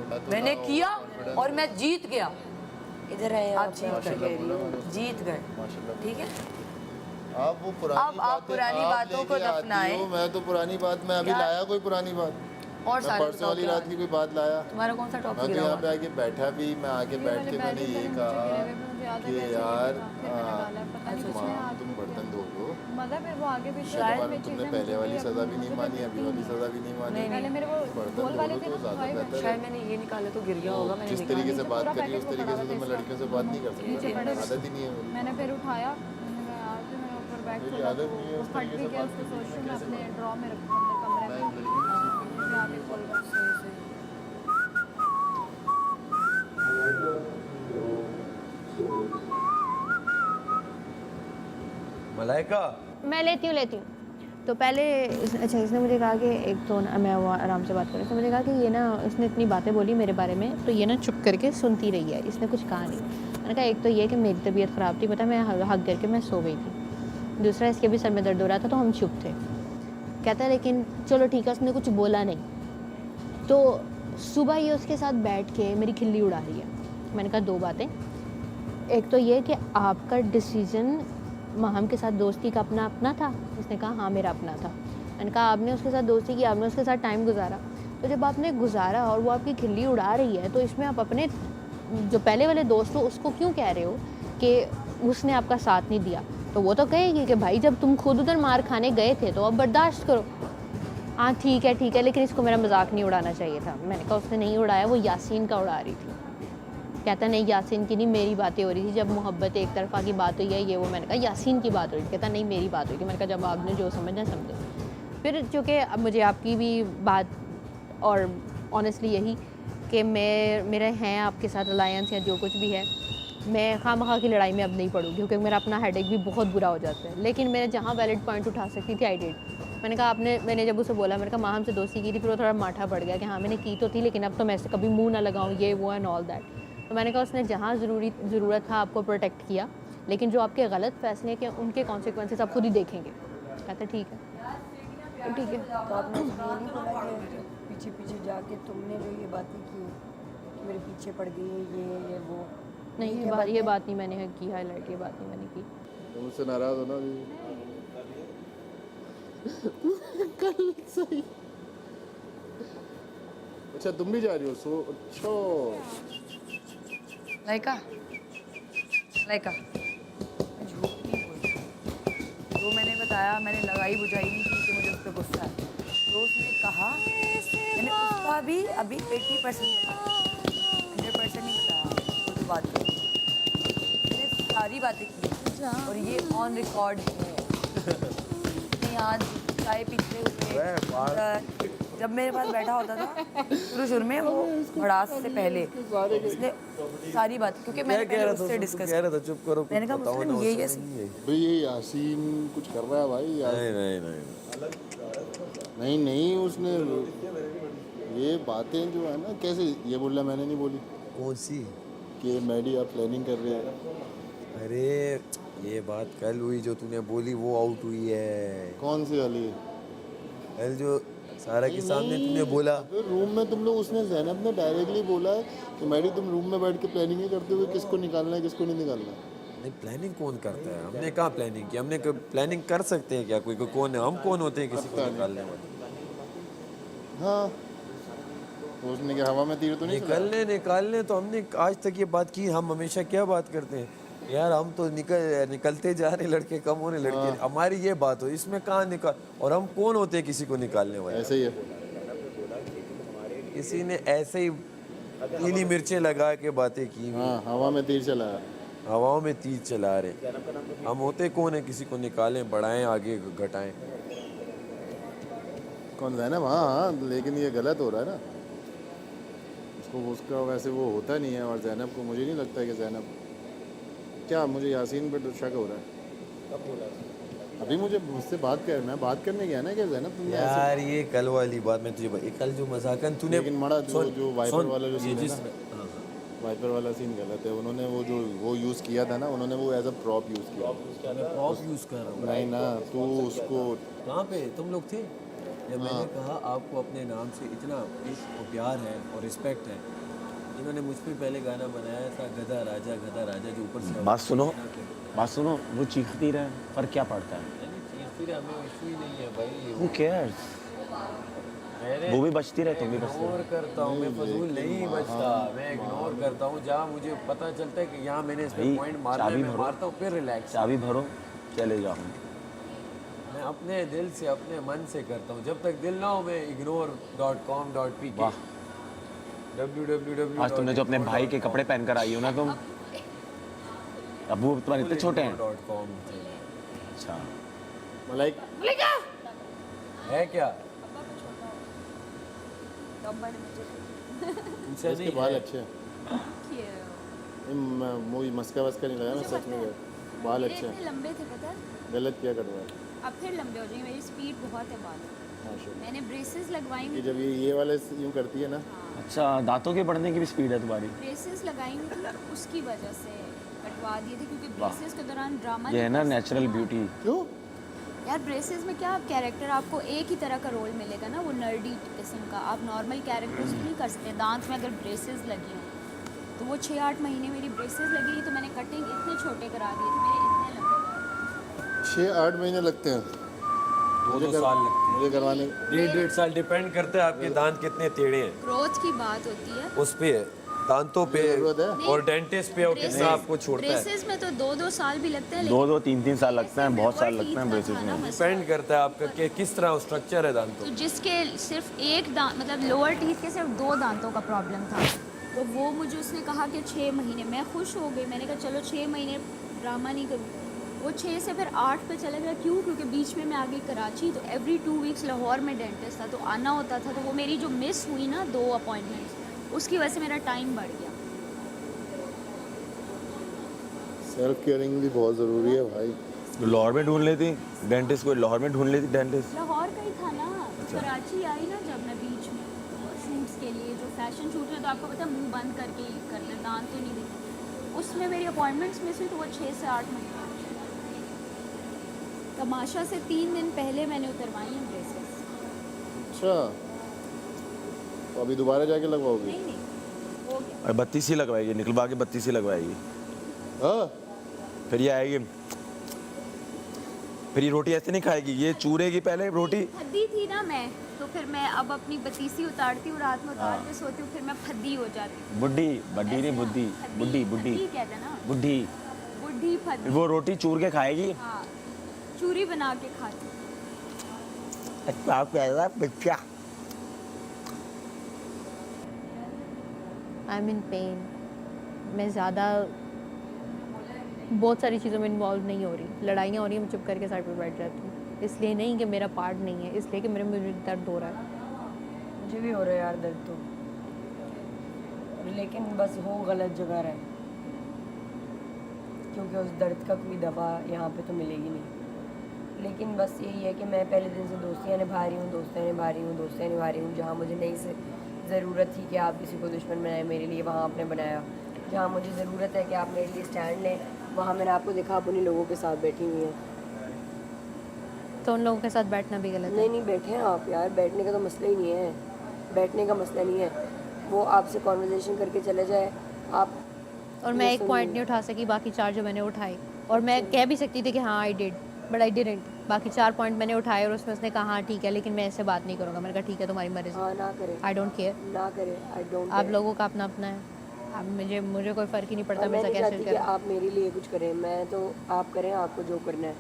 मैंने किया और मैं जीत गया। इधर आए आप जीत गए, ठीक है। आप वो पुरानी बातों को दफनाएं। मैं तो पुरानी बात में अभी लाया कोई पुरानी बात और मैं परसों वाली रात की कोई बात लाया। तुम्हारा कौन सा मैं टॉपिक तो यहाँ पे आके बैठा भी, मैं आके बैठ के मैंने ये कहा कि यार तुम बर्तन धो लो, मतलब फिर वो आगे पीछे तुमने पहले वाली सज़ा भी नहीं मानी, अभी वाली सज़ा भी नहीं मानी, पहले मेरे वो बर्तन धो लो तो ज़्यादा बेहतर है। शायद मैंने ये निकाले तो गिर गया होगा। मैंने जिस तरीके से बात करी उस तरीके से तो मैं लड़कियों से बात नहीं कर सकता, आदत ही नहीं है मेरी। मैंने फिर उठाया, मैंने कहा यार फिर मैंने ऊपर बैठ मेरी आदत नहीं है उस फट तरीके भी से गया, बात उसको करने सोच की। मैं अपने ड्रॉ में रखूँ अंदर कमरे में, फिर आके खोल रहा हूँ। मलाइका मैं लेती हूँ। तो पहले अच्छा इसने मुझे कहा कि एक तो मैं वो आराम से बात करूँ, तो मुझे कहा कि ये ना उसने इतनी बातें बोली मेरे बारे में, तो ये ना चुप करके सुनती रही है, इसने कुछ कहा नहीं। मैंने कहा एक तो ये कि मेरी तबीयत ख़राब थी, पता मैं हक करके मैं सो गई थी। दूसरा इसके भी सर में दर्द हो रहा था, तो हम चुप थे। कहता है लेकिन चलो ठीक है, उसने कुछ बोला नहीं। तो सुबह ये उसके साथ बैठ के मेरी खिल्ली उड़ा रही है। मैंने कहा दो बातें, एक तो ये कि आपका डिसीज़न महम के साथ दोस्ती का अपना था। उसने कहा हाँ मेरा अपना था। मैंने कहा आपने उसके साथ दोस्ती की, आपने उसके साथ टाइम गुजारा, तो जब आपने गुजारा और वो आपकी खिल्ली उड़ा रही है, तो इसमें आप अपने जो पहले वाले दोस्त हो उसको क्यों कह रहे हो कि उसने आपका साथ नहीं दिया। तो वो तो कहेगी कि भाई जब तुम खुद उधर मार खाने गए थे तो अब बर्दाश्त करो। हाँ ठीक है, लेकिन इसको मेरा मजाक नहीं उड़ाना चाहिए था। मैंने कहा उसने नहीं उड़ाया, वो यासीन का उड़ा रही थी। कहता नहीं यासीन की नहीं, मेरी बातें हो रही थी, जब मोहब्बत एक तरफा की बात हुई है ये वो। मैंने कहा यासीन की बात हो रही थी। कहता नहीं मेरी बात हुई थी। मैंने कहा जब आपने जो समझना समझो। फिर चूँकि अब मुझे आपकी भी बात और ऑनेस्टली यही कि मेरे हैं आपके साथ अलायंस या जो कुछ भी है, मैं खामखा की लड़ाई में अब नहीं पड़ूँगी, क्योंकि मेरा अपना हेडेक भी बहुत बुरा हो जाता है। लेकिन मैं जहाँ वैलिड पॉइंट उठा सकती थी आई डिड। मैंने कहा मैंने जब उसे बोला, मैंने कहा माँ हमसे दोस्ती की थी, फिर वो थोड़ा माठा पड़ गया कि हाँ मैंने की तो थी, लेकिन अब तो मैं ऐसे कभी मुँह ना लगाऊँ ये वो एंड ऑल दैट। तो मैंने कहा उसने जहाँ ज़रूरत था आपको प्रोटेक्ट किया, लेकिन जो आपके गलत फैसले के उनके कॉन्सिक्वेंसेस आप खुद ही देखेंगे। कहते ठीक है, तो ठीक है। तो आपने ये नहीं बोला कि पीछे पीछे जाके तुमने जो ये बातें की कि मेरे पीछे पड़ गई है ये वो? नहीं ये बात नहीं मैंने की हाईलाइट, ये बात नहीं मैंने की। तुम मुझसे नाराज हो ना अभी? कल सही। अच्छा तुम भी जा रही हो? सो अच्छा लाइका मैं झूठ नहीं बोलती। जो मैंने बताया मैंने लगाई बुझाई नहीं की कि मुझे उस पर गुस्सा है। जो उसने कहा मैंने उसका भी अभी 80% बताया, 100% नहीं बताया। वो जो बात की मैंने सारी बातें की और ये ऑन रिकॉर्ड है। नहीं आज चाय पीते हुए जब मेरे पास बैठा होता था शुरू में वो भड़ास से पहले इसने सारी बात, क्योंकि मैंने पहले उससे डिस्कस कह रहा था चुप करो, मैंने कहा मुस्लिम ये भाई ये यासीन कुछ कर रहा है भाई। नहीं उसने ये बातें जो है ना, कैसे ये बोल रहा मैंने नहीं बोली। कौन सी? कि मैडी आप प्लानिंग कर रहे हैं। अरे ये बात कल हुई जो तूने बोली वो आउट हुई है। कौन सी वाली? कल जो सारा के सामने तूने बोला रूम में तुम लोग, उसने ज़ैनब ने डायरेक्टली बोला है कि मैडी तुम रूम में बैठ के प्लानिंग ही करते हुए किसको निकालना है किसको नहीं निकालना है। नहीं प्लानिंग कौन करता है? हमने कहाँ प्लानिंग की? हमने प्लानिंग कर सकते हैं क्या? कोई कौन है? हम कौन होते हैं किसी को निकालने वाले? हाँ तो उसने क्या हवा में तीर तो नहीं निकालने तो हमने आज तक ये बात की। हम हमेशा क्या बात करते हैं यार, हम तो निकलते जा रहे, लड़के कम हो रहे, लड़के हमारी ये बात हो, इसमें कहाँ निकाल, और हम कौन होते हैं किसी को निकालने वाले? ऐसे ही है। किसी ने ऐसे ही पीली मिर्चें लगा के बातें की। हाँ हवा में तीर चला, हवाओं में तीर चला रहे। हम होते कौन है किसी को निकालें, बढ़ाएं, आगे घटाएं? कौन है ना? हाँ लेकिन ये गलत हो रहा है ना। उसका वैसे वो होता नहीं है। और ज़ैनब को मुझे नहीं लगता है कि ज़ैनब क्या, मुझे यासीन पर शक हो रहा है। कब बोला? अभी मुझसे मैं बात करने गया ना कि ज़ैनब तुमने यार ये कल वाली बात मैं तुझे कल जो मजाकन तूने, लेकिन मड़ा जो वाइपर वाला जो सीन है ना, हाँ। वाइपर वाला सीन गलत है। उन्होंने वो यूज़ किया था ना, उन्होंने वो एज अ प्रॉप यूज़ किया। प्रॉप यूज़ कर रहा हूँ? नहीं ना, तू उसको कहाँ पे तुम लोग थे? जब मैंने कहा आपको अपने नाम से इतना इश्क और प्यार है और रिस्पेक्ट है, इन्होंने मुझ पे पहले गाना बनाया था गधा राजा जो ऊपर से बात सुनो, वो चीखती रहे, पर क्या पड़ता है? फिर हमें इशू ही नहीं है भाई। Who cares? मैंने वो भी बचती रहे, तुम भी बचते इग्नोर करता हूँ, मैं फजूल नहीं बचता, मैं इग्नोर करता हूँ। जहाँ मुझे पता चलता है कि यहाँ मैंने इस पे भाई, पॉइंट मारना है, चाबी मैं भरो। मारता हूँ, फिर रिलैक्स। चाबी भरो, चले जाओ। मैं अपने दिल से अपने मन से करता हूँ। जब तक दिल ना हो मैं ignore.com.pk वाह, www. आज तुमने जो अपने भाई के कपड़े पहन कर आई हो ना तुम, अब वो तुम्हारे इतने छोटे हैं। .com अच्छा, मलाइक है क्या? इसके नहीं बाल है। अच्छे हैं। मूवी मस्का वस्का नहीं लगा ना, सच में बाल अच्छे हैं। इतने लंबे थे पता है, गलत क्या करवाया? अब फिर लंबे हो जाएंगे, मेरी स्पीड बहुत है बाल। माशाल्लाह। मैंने ब्रेसेस लगवाई कि हुई जब ये वाले यूँ करती है ना, अच्छा, दांतों के बढ़ने की भी स्पीड है तुम्हारी। ब्रेसेस लगाई हुई थी, उसकी वजह से कटवा दिए थे क्योंकि वाह। ब्रेसेस के दौरान ड्रामा ये है ना नेचुरल ब्यूटी। क्यों? यार ब्रेसेस में क्या कैरेक्टर आपको एक ही तरह का रोल मिलेगा ना, वो नर्डी किस्म का। आप नॉर्मल कैरेक्टर्स नहीं कर सकते। दांत में अगर ब्रेसेस लगी हो तो वो 6-8 महीने मेरी ब्रेसेस लगी रही, तो मैंने कटिंग इतने छोटे करा दिए थे, मेरे इतने लंबे बाल। 6-8 महीने लगते हैं 2 साल लगते हैं। मुझे करवाने। 1.5 साल डिपेंड करता है आपके दांत कितने टेढ़े हैं, ग्रोथ की बात होती है। उस पे दांतों पे जरूरत है। और डेंटिस्ट पे और कितना आपको छोड़ता है। ब्रेसेस में तो 2-2 साल भी लगते हैं, 2-2, 3-3 साल लगते हैं, बहुत साल ऊपर लगते हैं teeth का ब्रेसेस था ना में। मसला। डिपेंड करता है आपका कि किस तरह वो स्ट्रक्चर है दांतों। तो जिसके सिर्फ एक दांत मतलब लोअर टीथ के सिर्फ 2 दांतों का प्रॉब्लम था, तो वो मुझे उसने कहा कि 6 महीने। मैं खुश हो गई, मैंने कहा चलो 6 महीने ड्रामा नहीं करूँ। वो 6 से फिर 8 पे चला गया। क्यों? क्योंकि बीच में मैं आ गई कराची, तो एवरी 2 वीक्स लाहौर में डेंटिस्ट था, तो आना होता था। तो वो मेरी जो मिस हुई ना 2 अपॉइंटमेंट्स, उसकी वजह से मेरा टाइम बढ़ गया। सेल्फ केयरिंग भी बहुत ज़रूरी है भाई। लाहौर में ढूंढ लेती डेंटिस्ट, कोई लाहौर में ढूंढ लेती डेंटिस्ट। लाहौर का ही था ना। कराची आई ना जब मैं बीच में शूट्स के लिए, जो फैशन शूट में तो आपको पता है मुंह बंद करके ही करना, दांत तो नहीं दिखते। उसमें मेरी अपॉइंटमेंट्स मिस हुई, तो वो 6 से 8 महीने। तमाशा से 3 दिन पहले मैंने उतरवाई हैं ब्रेसेस। अच्छा, तो अभी दोबारा जाके लगवाओगे? नहीं नहीं, हो गया। और 32 ही लगवाएगी, निकलवा के 32 ही लगवाएगी। हाँ, फिर ये आएगी, फिर ये रोटी ऐसे नहीं खाएगी, ये चूरेगी पहले रोटी। फद्दी थी ना मैं, तो फिर मैं अब अपनी बतीसी उतारती हूँ, रात में उतार के सोती हूँ, फिर मैं फद्दी हो जाती हूँ। बुड्ढी बड्डी नहीं, बुद्धि बुड्ढी बुड्ढी फद्दी कहते हैं ना, बुड्ढी। बुढ़ी फद्दी। वो रोटी चूर के खाएगी। हाँ, चूरी बना के खाती हूँ। अच्छा प्यारा बच्चा। I am in pen. मैं ज़्यादा बहुत सारी चीज़ों में इन्वॉल्व नहीं हो रही। लड़ाइयाँ हो रही हैं, मैं चुप करके साइड पर बैठ जाती हूँ। इसलिए नहीं कि मेरा पार्ट नहीं है, इसलिए कि मुझे दर्द हो रहा है। मुझे भी हो रहा है यार दर्द तो, लेकिन बस हो गलत जगह रहा है, क्योंकि उस दर्द का कोई दवा यहाँ पे तो मिलेगी नहीं। लेकिन बस यही है कि मैं पहले दिन से दोस्तियाँ निभा रही हूँ। जहाँ मुझे नहीं से ज़रूरत थी कि आप किसी को दुश्मन बनाए मेरे लिए, वहाँ आपने बनाया। जहाँ मुझे ज़रूरत है कि आप मेरे लिए स्टैंड लें, वहाँ मैंने आपको देखा आप उन्हीं लोगों के साथ बैठी हुई हैं। तो उन लोगों के साथ बैठना भी गलत है। नहीं बैठे हैं आप यार, बैठने का तो मसला ही नहीं है, बैठने का मसला नहीं है। वो आपसे कॉन्वर्जेशन करके चले जाए आप। और मैं एक पॉइंट नहीं उठा सकी, बाकी 4 जो मैंने उठाए, और मैं कह भी सकती थी कि हाँ I did, but I didn't. बाकी 4 पॉइंट मैंने उठाए और उसमें उसने कहा हाँ ठीक है, लेकिन मैं ऐसे बात नहीं करूँगा। मैंने कहा ठीक है, तुम्हारी मर्जी। हाँ ना करें, आई डोंट केयर, ना करें, आई डोंट। आप लोगों का अपना अपना है। अब मुझे कोई फ़र्क ही नहीं पड़ता मैं मेरे नहीं साथ चाहती कैसे कि करें। आप मेरे लिए कुछ करें, मैं तो आप करें, आपको जो करना है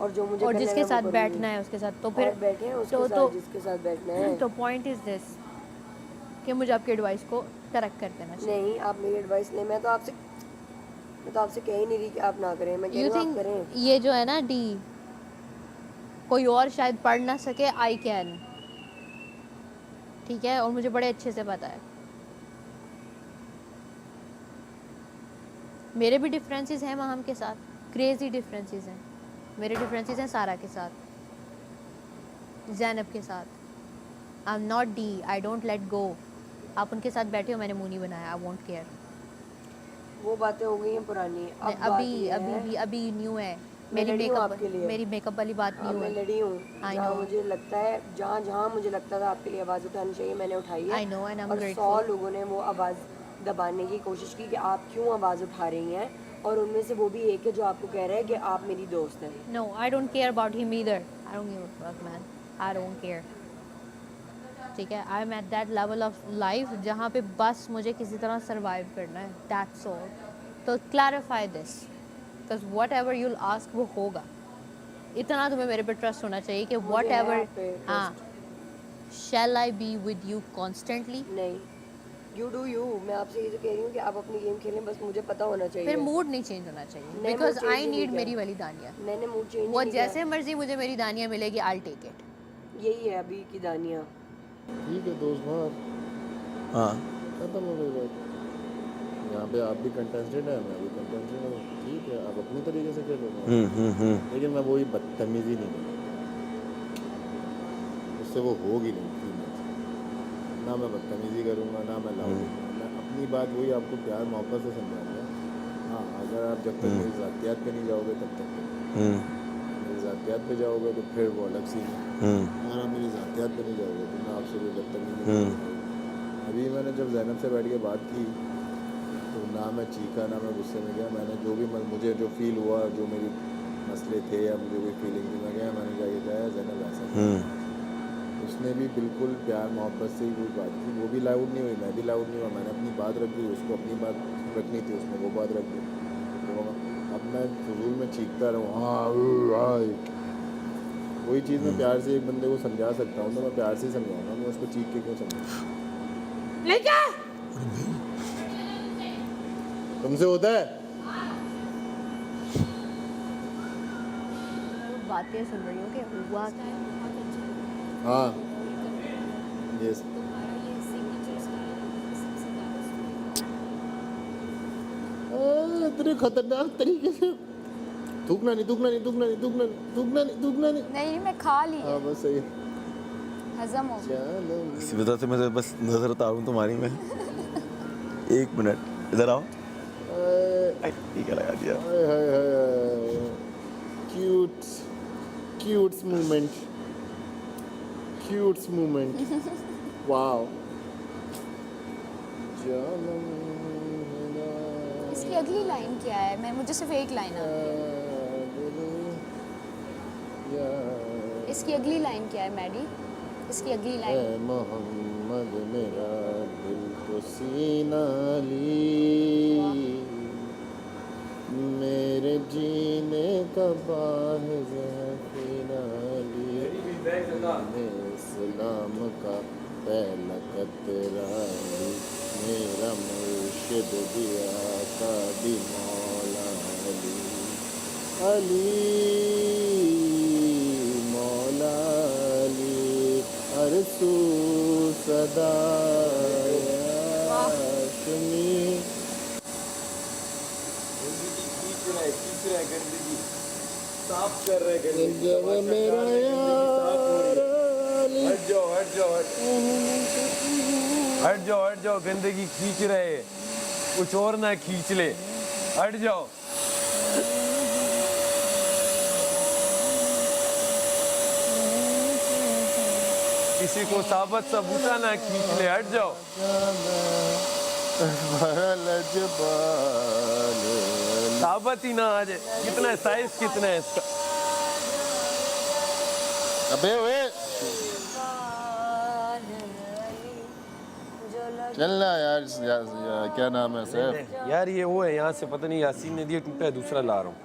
और जो मुझे और करना है जिसके मैं वो साथ करूँगी। बैठना है उसके साथ, तो फिर और बैठे हैं उसके तो साथ जिसके साथ बैठना है। तो पॉइंट इज़ दिस कि मुझे आपकी एडवाइस को करेक्ट कर देना चाहिए। नहीं, आप मेरी एडवाइस नहीं, मैं तो आपसे कह ही नहीं रही कि आप ना करें, मैं कह रही यू हूँ आप थिंक करें। ये जो है ना डी, कोई और शायद पढ़ ना सके, आई कैन, ठीक है, और मुझे बड़े अच्छे से पता है। मेरे भी डिफरेंसेस हैं वहाँ के साथ, क्रेजी डिफरेंसेस हैं। मेरे डिफरेंसेस हैं सारा के साथ, ज़ैनब के साथ। I am not D, I don't let go. आप उनके साथ बैठे हो, मैंने मुंह नहीं बनाया, आई वोंट केयर। वो बातें हो गई हैं पुरानी। अब बात ये है- अभी न्यू है मैं लड़ी हूँ आपके लिए। मेरी मेकअप वाली बात नहीं हाँ, मैं हुई। लड़ी हूँ। I जहाँ know. मुझे लगता है, जहाँ जहाँ मुझे लगता था आपके लिए आवाज़ उठानी चाहिए, मैंने उठाई है। I know and I'm और 100 grateful. लोगों ने वो आवाज़ दबाने की कोशिश की कि आप क्यों आवाज़ उठा रही हैं, और उनमें से वो भी एक है जो आपको कह रहा है कि आप मेरी दोस्त हैं। No, I don't care about him either. I don't give a fuck, man. I don't care. ठीक है, I am at that level of life जहाँ पे बस मुझे किसी तरह सरवाइव करना है, दैट्स ऑल। तो clarify this, because what ever you'll ask वो होगा। इतना तुम्हें मेरे पे ट्रस्ट होना चाहिए कि वट है एवर, आप पे हाँ, शैल आई बी विद यू कॉन्स्टेंटली। नहीं, यू डू यू। मैं आपसे ये तो कह रही हूँ कि आप अपनी गेम खेलें, बस मुझे पता होना चाहिए। फिर मूड नहीं चेंज होना चाहिए, नहीं, बिकॉज mood change आई ही नहीं नीड किया। मेरी वाली दानिया। मैंने मूड चेंज वो नहीं किया। जैसे मर्जी मुझे मेरी दानिया मिलेगी, आई टेक इट। यही है अभी की दानिया। ठीक है दोस्त, हाँ खत्म हो गई बात। यहाँ पे आप भी कंटेस्टेड है, मैं भी कंटेस्टेड हूँ, ठीक है, आप अपनी तरीके से खेलो, लेकिन मैं वही बदतमीजी नहीं करूँगा, उससे वो होगी नहीं फीमेल। ना मैं बदतमीजी करूँगा, ना मैं लाऊंगा। मैं अपनी बात वही आपको प्यार मोहब्बत से समझाऊंगा। हाँ, अगर आप जब तक मेरी ज़ातियात पे नहीं जाओगे तब तक मेरी ज़ातियात पे जाओगे तो फिर वो अलग सीन है। अगर आप मेरी ज़ातियात पे नहीं जाओगे तो मैं आपसे कोई बदतमीजी नहीं करूँगा। अभी मैंने जब ज़ैनब से बैठ के बात की तो ना मैं चीखा, ना मैं गुस्से में गया। मैंने जो भी मुझे जो फील हुआ, जो मेरी मसले थे या मुझे कोई फीलिंग थी, मैं गया, मैंने क्या किया, ज़ैनब ऐसा। उसने भी बिल्कुल प्यार मोहब्बत से ही कोई बात की, वो भी लाउड नहीं हुई, मैं भी लाउड नहीं हुआ। मैंने अपनी बात रख दी, उसको अपनी बात रखनी थी, उसने वो बात रख दी। तो अब मैं फजूल में चीखता रहूँ, हाँ, वही चीज़ मैं प्यार से एक बंदे को समझा सकता हूँ, तो मैं प्यार से ही समझाऊंगा। मैं उसको चीख के क्यों समझाऊँ? तुमसे होता है? बातें सुन रही हो कि हुआ क्या? हाँ, यस। इतने खतरनाक तरीके से थूकना नहीं, थूकना नहीं, थूकना नहीं, थूकना नहीं, थूकना नहीं, थूकना नहीं। नहीं, मैं खा ली है, हाँ, बस सही है। हजम हो गया। चलो। इसी वजह से मैं तो बस नजर उतारूं तुम्हारी में। 1 मिनट इधर आओ। ठीक है, लगा दिया। Cute moment wow. इसकी अगली लाइन क्या है? मुझे सिर्फ एक लाइन आती है। इसकी अगली लाइन क्या है मैडी? इसकी अगली लाइन मोहम्मद मेरा दिल तो सीना ली, मेरे जीने का बाहिज़ है सीना ली, मैंने इस्लाम का पहला कतरा ली, मेरा मुर्शिद दिया का भी मौला अली मौला अली अरसू सदा साफ कर रहे हैं मेरा यार हट जाओ, गंदगी खींच रहे हैं, कुछ और ना खींच ले, हट जाओ। किसी को साबत सा बूटा ना खींच ले, हट जाओ। साबत ही ना आ जाए। कितना है साइज, कितना है इसका? अबे ओए चल ना यार, क्या नाम है सर? यार ये वो है, यहाँ से पता नहीं यासीन ने दिया, टूटा है, दूसरा ला रहा हूँ।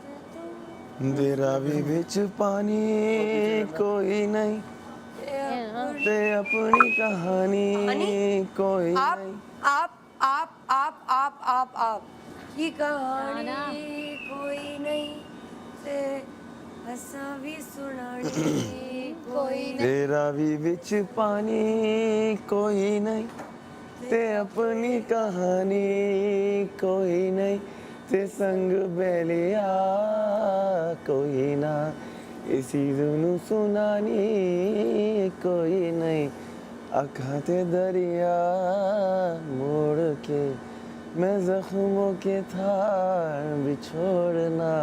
तेरा भी बिच पानी कोई नहीं, ते अपनी कहानी कोई नहीं। आप की कहानी कोई नहीं से हंसा भी सुनानी कोई नहीं। तेरा भी बिच पानी कोई नहीं, ते अपनी कहानी कोई नहीं, ते संग बेलिया कोई ना, इसी दुनू सुनानी कोई नहीं। अखा ते दरिया मोड़ के मैं जख्मों के थार बिछोड़ना,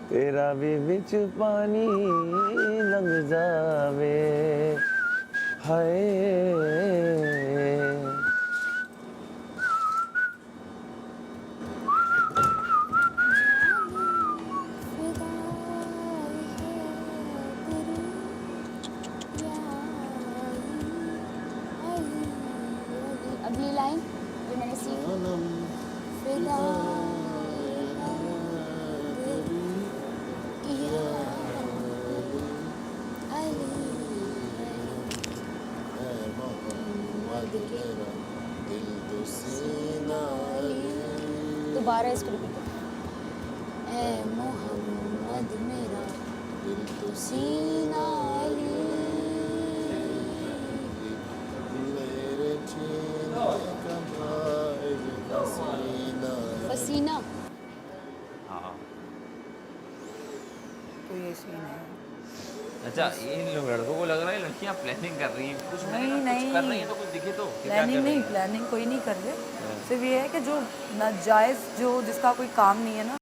तेरा भी बिच पानी लंघ जावे हाय अगली लाइन जो मैंने सीखी फिदा या अली दोबारा इसको रिपीट करो ए मोहम्मद मेरा दिल तो सीना अली पसीना तो ये सीन है। अच्छा इन लोग लड़कों को लग रहा है लड़कियां प्लानिंग कर रही हैं कुछ नहीं, कुछ नहीं। कर रही हैं तो कुछ दिखे तो कि क्या प्लानिंग कर रही नहीं, हैं? प्लानिंग कोई नहीं कर रहे। सिर्फ ये है कि जो नाजायज़ जो जिसका कोई काम नहीं है ना